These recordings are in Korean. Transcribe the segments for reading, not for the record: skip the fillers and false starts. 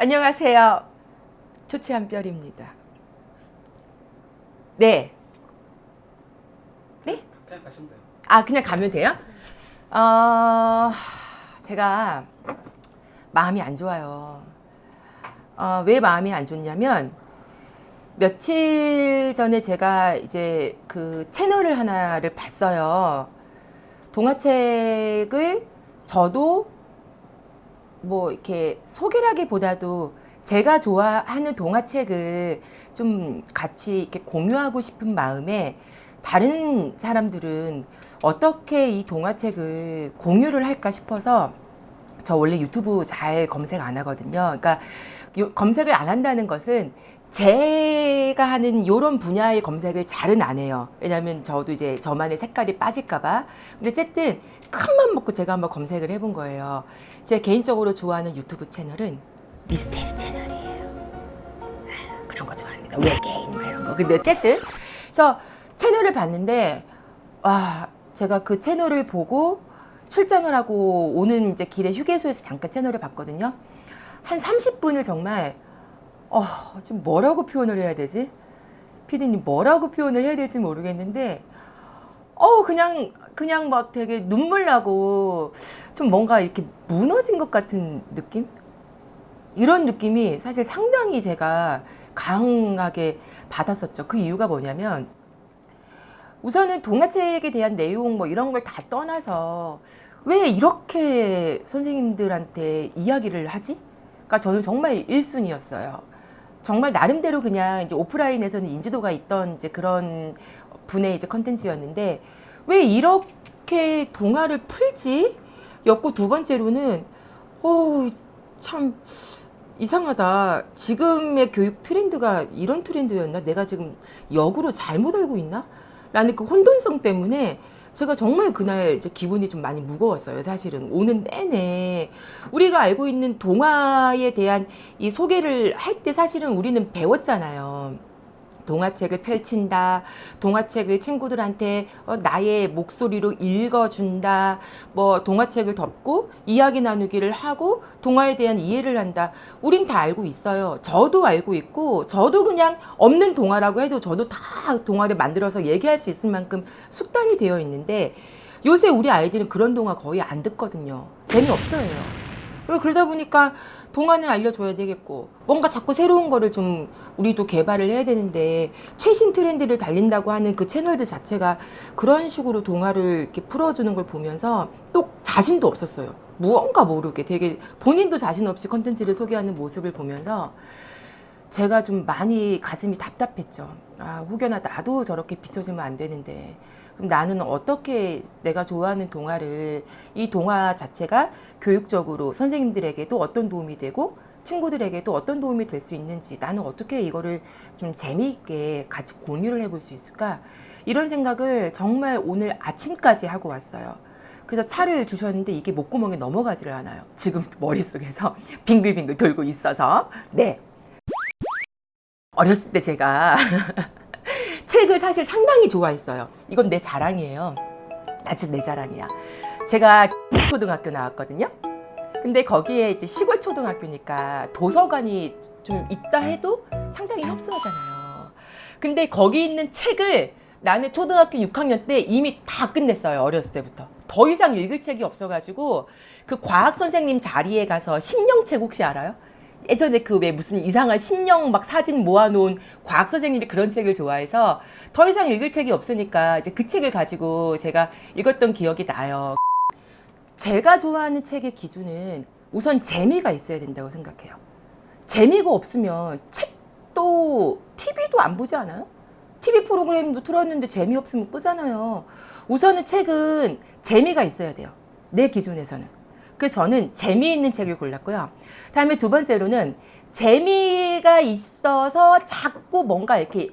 안녕하세요. 초치한별입니다. 네. 네? 그냥 가시면 돼요. 아, 그냥 가면 돼요? 제가 마음이 안 좋아요. 왜 마음이 안 좋냐면, 며칠 전에 제가 이제 그 채널을 하나를 봤어요. 동화책을 저도 뭐 이렇게 소개라기보다도 제가 좋아하는 동화책을 좀 같이 이렇게 공유하고 싶은 마음에 다른 사람들은 어떻게 이 동화책을 공유를 할까 싶어서 저 원래 유튜브 잘 검색 안 하거든요. 그러니까 검색을 안 한다는 것은 제가 하는 이런 분야의 검색을 잘은 안 해요. 왜냐하면 저도 이제 저만의 색깔이 빠질까봐. 근데 어쨌든 큰 맘 먹고 제가 한번 검색을 해본 거예요. 제가 개인적으로 좋아하는 유튜브 채널은 미스테리 채널이에요. 그런 거 좋아합니다. 외계인 뭐 이런 거. 근데 어쨌든 그래서 채널을 봤는데 와, 제가 그 채널을 보고 출장을 하고 오는 이제 길에 휴게소에서 잠깐 채널을 봤거든요. 한 30분을 정말 좀 뭐라고 표현을 해야 되지? 피디님 뭐라고 표현을 해야 될지 모르겠는데 그냥 막 되게 눈물 나고 좀 뭔가 이렇게 무너진 것 같은 느낌? 이런 느낌이 사실 상당히 제가 강하게 받았었죠. 그 이유가 뭐냐면 우선은 동화책에 대한 내용 뭐 이런 걸 다 떠나서 왜 이렇게 선생님들한테 이야기를 하지? 그러니까 저는 정말 1순위였어요. 정말 나름대로 그냥 이제 오프라인에서는 인지도가 있던 이제 그런 분의 이제 컨텐츠였는데 왜 이렇게 동화를 풀지? 였고 두 번째로는 참 이상하다. 지금의 교육 트렌드가 이런 트렌드였나? 내가 지금 역으로 잘못 알고 있나? 라는 그 혼돈성 때문에 제가 정말 그날 이제 기분이 좀 많이 무거웠어요. 사실은 오는 내내 우리가 알고 있는 동화에 대한 이 소개를 할 때 사실은 우리는 배웠잖아요. 동화책을 펼친다. 동화책을 친구들한테 나의 목소리로 읽어준다. 뭐 동화책을 덮고 이야기 나누기를 하고 동화에 대한 이해를 한다. 우린 다 알고 있어요. 저도 알고 있고 저도 그냥 없는 동화라고 해도 저도 다 동화를 만들어서 얘기할 수 있을 만큼 숙달이 되어 있는데 요새 우리 아이들은 그런 동화 거의 안 듣거든요. 재미없어요. 그러다 보니까 동화는 알려줘야 되겠고 뭔가 자꾸 새로운 거를 좀 우리도 개발을 해야 되는데 최신 트렌드를 달린다고 하는 그 채널들 자체가 그런 식으로 동화를 이렇게 풀어주는 걸 보면서 또 자신도 없었어요. 무언가 모르게 되게 본인도 자신 없이 컨텐츠를 소개하는 모습을 보면서 제가 좀 많이 가슴이 답답했죠. 혹여나 나도 저렇게 비춰지면 안 되는데 그럼 나는 어떻게 내가 좋아하는 동화를 이 동화 자체가 교육적으로 선생님들에게도 어떤 도움이 되고 친구들에게도 어떤 도움이 될 수 있는지 나는 어떻게 이거를 좀 재미있게 같이 공유를 해볼 수 있을까 이런 생각을 정말 오늘 아침까지 하고 왔어요. 그래서 차를 주셨는데 이게 목구멍에 넘어가지를 않아요. 지금 머릿속에서 빙글빙글 돌고 있어서 네. 어렸을 때 제가 책을 사실 상당히 좋아했어요. 이건 내 자랑이에요. 아직 내 자랑이야. 제가 초등학교 나왔거든요. 근데 거기에 이제 시골 초등학교니까 도서관이 좀 있다 해도 상당히 협소하잖아요. 근데 거기 있는 책을 나는 초등학교 6학년 때 이미 다 끝냈어요. 어렸을 때부터. 더 이상 읽을 책이 없어가지고 그 과학 선생님 자리에 가서 심령책 혹시 알아요? 예전에 그 왜 무슨 이상한 심령 막 사진 모아놓은 과학 선생님이 그런 책을 좋아해서 더 이상 읽을 책이 없으니까 이제 그 책을 가지고 제가 읽었던 기억이 나요. 제가 좋아하는 책의 기준은 우선 재미가 있어야 된다고 생각해요. 재미가 없으면 책도 TV도 안 보지 않아요? TV 프로그램도 틀었는데 재미없으면 끄잖아요. 우선은 책은 재미가 있어야 돼요. 내 기준에서는. 그래서 저는 재미있는 책을 골랐고요. 다음에 두 번째로는 재미가 있어서 자꾸 뭔가 이렇게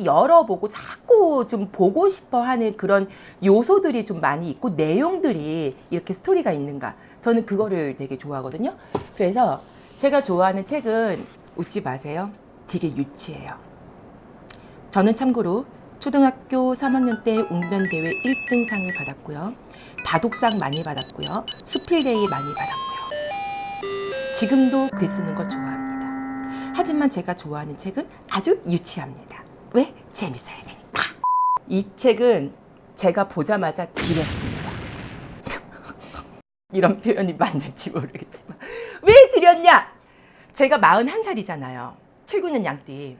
열어보고 자꾸 좀 보고 싶어 하는 그런 요소들이 좀 많이 있고 내용들이 이렇게 스토리가 있는가. 저는 그거를 되게 좋아하거든요. 그래서 제가 좋아하는 책은 웃지 마세요. 되게 유치해요. 저는 참고로 초등학교 3학년 때 웅변대회 1등 상을 받았고요. 다독상 많이 받았고요. 수필대회 많이 받았고요. 지금도 글 쓰는 거 좋아합니다. 하지만 제가 좋아하는 책은 아주 유치합니다. 왜? 재밌어야 되니까. 이 책은 제가 보자마자 지렸습니다. 이런 표현이 맞는지 모르겠지만 왜 지렸냐? 제가 41살이잖아요. 7, 9년 양띠.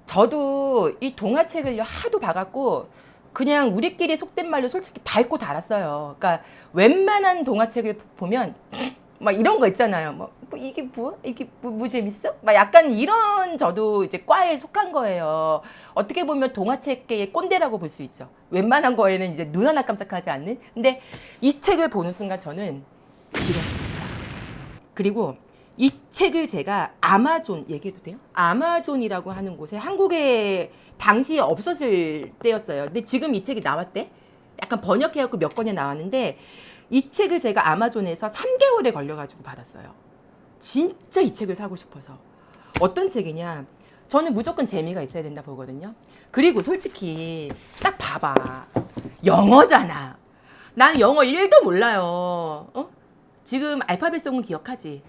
저도 이 동화책을 하도 봐갖고 그냥 우리끼리 속된 말로 솔직히 다 읽고 달았어요. 그러니까 웬만한 동화책을 보면 막 이런 거 있잖아요. 뭐 이게 뭐야? 이게 뭐 재밌어? 막 약간 이런 저도 이제 과에 속한 거예요. 어떻게 보면 동화책계의 꼰대라고 볼 수 있죠. 웬만한 거에는 이제 눈 하나 깜짝하지 않는. 근데 이 책을 보는 순간 저는 지렸습니다. 그리고 이 책을 제가 아마존 얘기해도 돼요? 아마존이라고 하는 곳에 한국에 당시에 없었을 때였어요. 근데 지금 이 책이 나왔대. 약간 번역해갖고 몇 권에 나왔는데 이 책을 제가 아마존에서 3개월에 걸려가지고 받았어요. 진짜 이 책을 사고 싶어서. 어떤 책이냐? 저는 무조건 재미가 있어야 된다 보거든요. 그리고 솔직히 딱 봐봐. 영어잖아. 나는 영어 1도 몰라요. 어? 지금 알파벳송은 기억하지?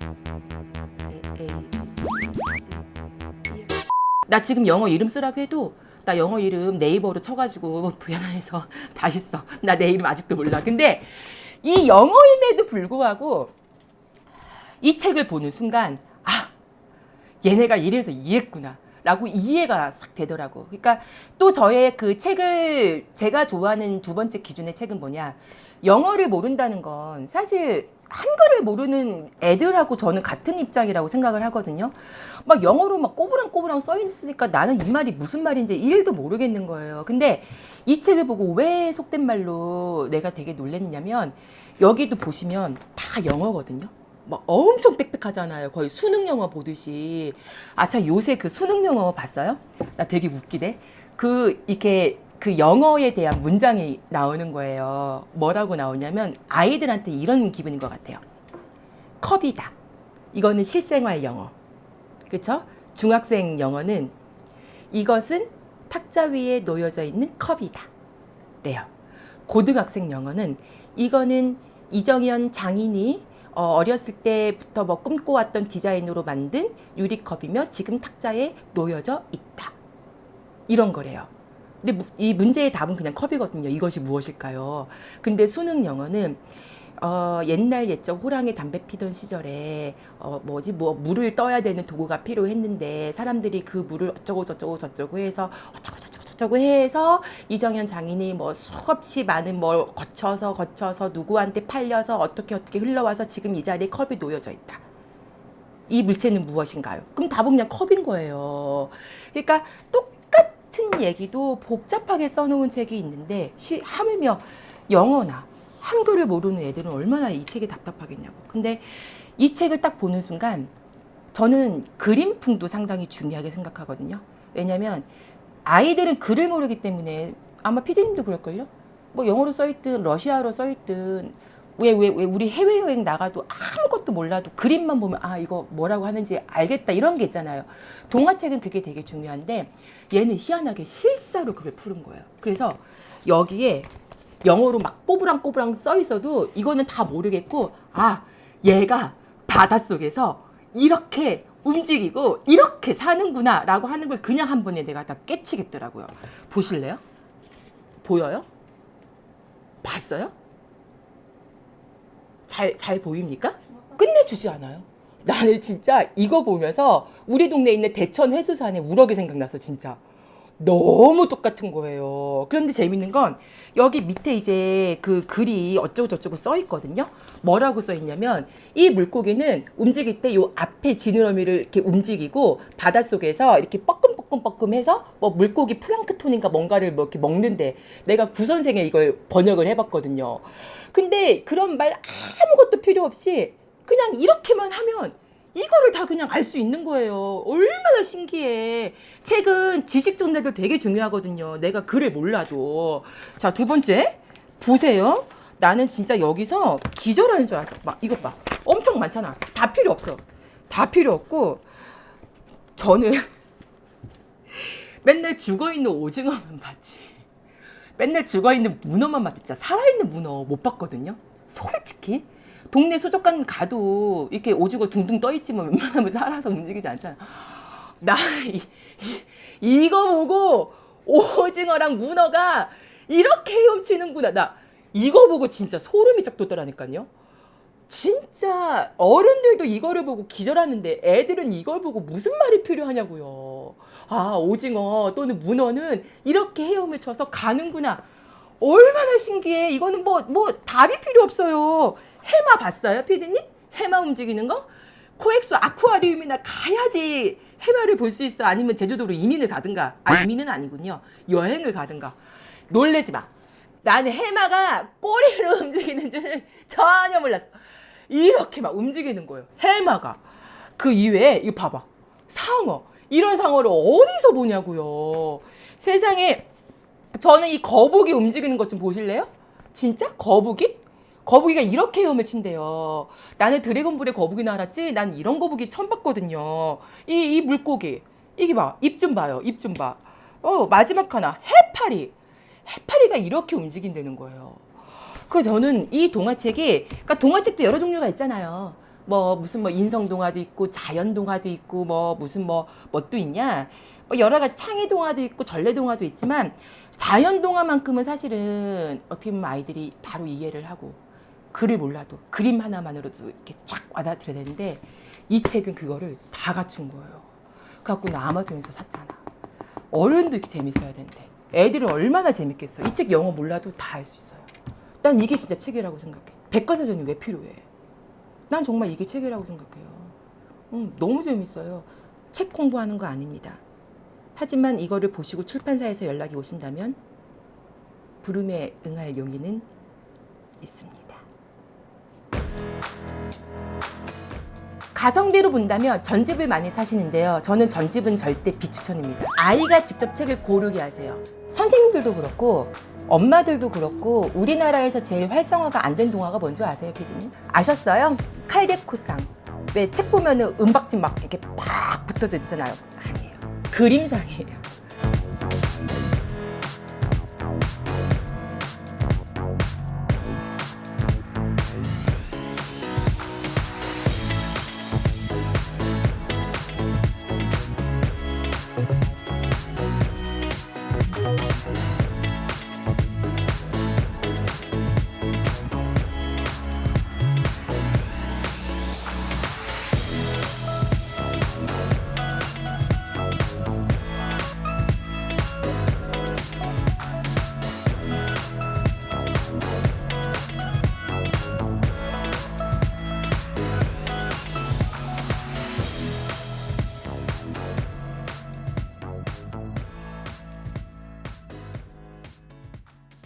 나 지금 영어 이름 쓰라고 해도 나 영어 이름 네이버로 쳐가지고 부연해서 다시 써. 나 내 이름 아직도 몰라. 근데 이 영어임에도 불구하고 이 책을 보는 순간 아 얘네가 이래서 이랬구나 라고 이해가 싹 되더라고. 그러니까 또 저의 그 책을 제가 좋아하는 두 번째 기준의 책은 뭐냐, 영어를 모른다는 건 사실 한글을 모르는 애들하고 저는 같은 입장이라고 생각을 하거든요. 막 영어로 막 꼬부랑꼬부랑 써 있으니까 나는 이 말이 무슨 말인지 1도 모르겠는 거예요. 근데 이 책을 보고 왜 속된 말로 내가 되게 놀랬냐면 여기도 보시면 다 영어거든요. 막 엄청 빽빽하잖아요. 거의 수능 영어 보듯이. 아, 참 요새 그 수능 영어 봤어요? 나 되게 웃기대. 이렇게 그 영어에 대한 문장이 나오는 거예요. 뭐라고 나오냐면 아이들한테 이런 기분인 것 같아요. 컵이다. 이거는 실생활 영어. 그렇죠? 중학생 영어는 이것은 탁자 위에 놓여져 있는 컵이다. 래요. 고등학생 영어는 이거는 이정현 장인이 어렸을 때부터 뭐 꿈꿔왔던 디자인으로 만든 유리컵이며 지금 탁자에 놓여져 있다. 이런 거래요. 근데 이 문제의 답은 그냥 컵이거든요. 이것이 무엇일까요? 근데 수능 영어는 옛날 옛적 호랑이 담배 피던 시절에 물을 떠야 되는 도구가 필요했는데 사람들이 그 물을 어쩌고 저쩌고 해서 어쩌고 해서 이정현 장인이 뭐 수없이 많은 뭘 거쳐서 누구한테 팔려서 어떻게 흘러와서 지금 이 자리에 컵이 놓여져 있다. 이 물체는 무엇인가요? 그럼 답은 그냥 컵인 거예요. 그러니까 똑같은 얘기도 복잡하게 써놓은 책이 있는데 하물며 영어나 한글을 모르는 애들은 얼마나 이 책이 답답하겠냐고. 근데 이 책을 딱 보는 순간 저는 그림풍도 상당히 중요하게 생각하거든요. 왜냐면 아이들은 글을 모르기 때문에 아마 피디님도 그럴걸요? 뭐 영어로 써있든 러시아어로 써있든 왜 우리 해외여행 나가도 아무것도 몰라도 그림만 보면 아 이거 뭐라고 하는지 알겠다 이런 게 있잖아요. 동화책은 그게 되게 중요한데 얘는 희한하게 실사로 그걸 푸는 거예요. 그래서 여기에 영어로 막 꼬부랑꼬부랑 써 있어도 이거는 다 모르겠고 아 얘가 바닷속에서 이렇게 움직이고 이렇게 사는구나 라고 하는 걸 그냥 한 번에 내가 다 깨치겠더라고요. 보실래요? 보여요? 봤어요? 잘 보입니까? 끝내주지 않아요. 나는 진짜 이거 보면서 우리 동네에 있는 대천 해수산의 우럭이 생각나서 진짜 너무 똑같은 거예요. 그런데 재밌는 건 여기 밑에 이제 그 글이 어쩌고 저쩌고 써 있거든요. 뭐라고 써 있냐면 이 물고기는 움직일 때 요 앞에 지느러미를 이렇게 움직이고 바닷속에서 이렇게 뻐끔뻐끔뻐끔해서 뭐 물고기 플랑크톤인가 뭔가를 뭐 이렇게 먹는데 내가 구선생에 이걸 번역을 해봤거든요. 근데 그런 말 아무것도 필요 없이 그냥 이렇게만 하면 이거를 다 그냥 알 수 있는 거예요. 얼마나 신기해. 책은 지식 전달도 되게 중요하거든요. 내가 글을 몰라도. 자, 두 번째. 보세요. 나는 진짜 여기서 기절하는 줄 알았어. 막 이것 봐. 엄청 많잖아. 다 필요 없어. 다 필요 없고 저는 맨날 죽어있는 오징어만 봤지. 맨날 죽어있는 문어만 봤지. 진짜 살아있는 문어 못 봤거든요. 솔직히. 동네 수족관 가도 이렇게 오징어 둥둥 떠있지 뭐 웬만하면 살아서 움직이지 않잖아. 나 이거 보고 오징어랑 문어가 이렇게 헤엄치는구나. 나 이거 보고 진짜 소름이 쫙 돋더라니까요. 진짜 어른들도 이거를 보고 기절하는데 애들은 이걸 보고 무슨 말이 필요하냐고요. 아, 오징어 또는 문어는 이렇게 헤엄을 쳐서 가는구나. 얼마나 신기해. 이거는 뭐 답이 필요 없어요. 해마 봤어요, 피디님? 해마 움직이는 거? 코엑스 아쿠아리움이나 가야지 해마를 볼 수 있어. 아니면 제주도로 이민을 가든가. 아, 이민은 아니군요. 여행을 가든가. 놀래지 마. 나는 해마가 꼬리로 움직이는 줄은 전혀 몰랐어. 이렇게 막 움직이는 거예요. 해마가. 그 이외에 이거 봐봐. 상어. 이런 상어를 어디서 보냐고요. 세상에. 저는 이 거북이 움직이는 것 좀 보실래요? 진짜? 거북이? 거북이가 이렇게 헤엄을 친대요. 나는 드래곤볼의 거북이나 알았지? 난 이런 거북이 처음 봤거든요. 이 물고기. 이게 봐. 입 좀 봐요. 입 좀 봐. 마지막 하나. 해파리. 해파리가 이렇게 움직인다는 거예요. 그 저는 이 동화책이, 그러니까 동화책도 여러 종류가 있잖아요. 무슨 인성 동화도 있고 자연 동화도 있고 무슨 뭣도 있냐. 여러 가지 창의 동화도 있고 전래 동화도 있지만 자연 동화만큼은 사실은 어떻게 보면 아이들이 바로 이해를 하고 글을 몰라도 그림 하나만으로도 이렇게 쫙 와닿게 되는데 이 책은 그거를 다 갖춘 거예요. 그래갖고 나 아마존에서 샀잖아. 어른도 이렇게 재밌어야 되는데 애들은 얼마나 재밌겠어. 이 책 영어 몰라도 다 알 수 있어요. 난 이게 진짜 책이라고 생각해. 백과사전이 왜 필요해? 난 정말 이게 책이라고 생각해요. 너무 재밌어요. 책 공부하는 거 아닙니다. 하지만 이거를 보시고 출판사에서 연락이 오신다면 부름에 응할 용의는 있습니다. 가성비로 본다면 전집을 많이 사시는데요. 저는 전집은 절대 비추천입니다. 아이가 직접 책을 고르게 하세요. 선생님들도 그렇고 엄마들도 그렇고 우리나라에서 제일 활성화가 안 된 동화가 뭔지 아세요, 피디님? 아셨어요? 칼데코상. 왜 책 보면은 은박지 막 이렇게 팍 붙어져 있잖아요. 아니에요. 그림상이에요.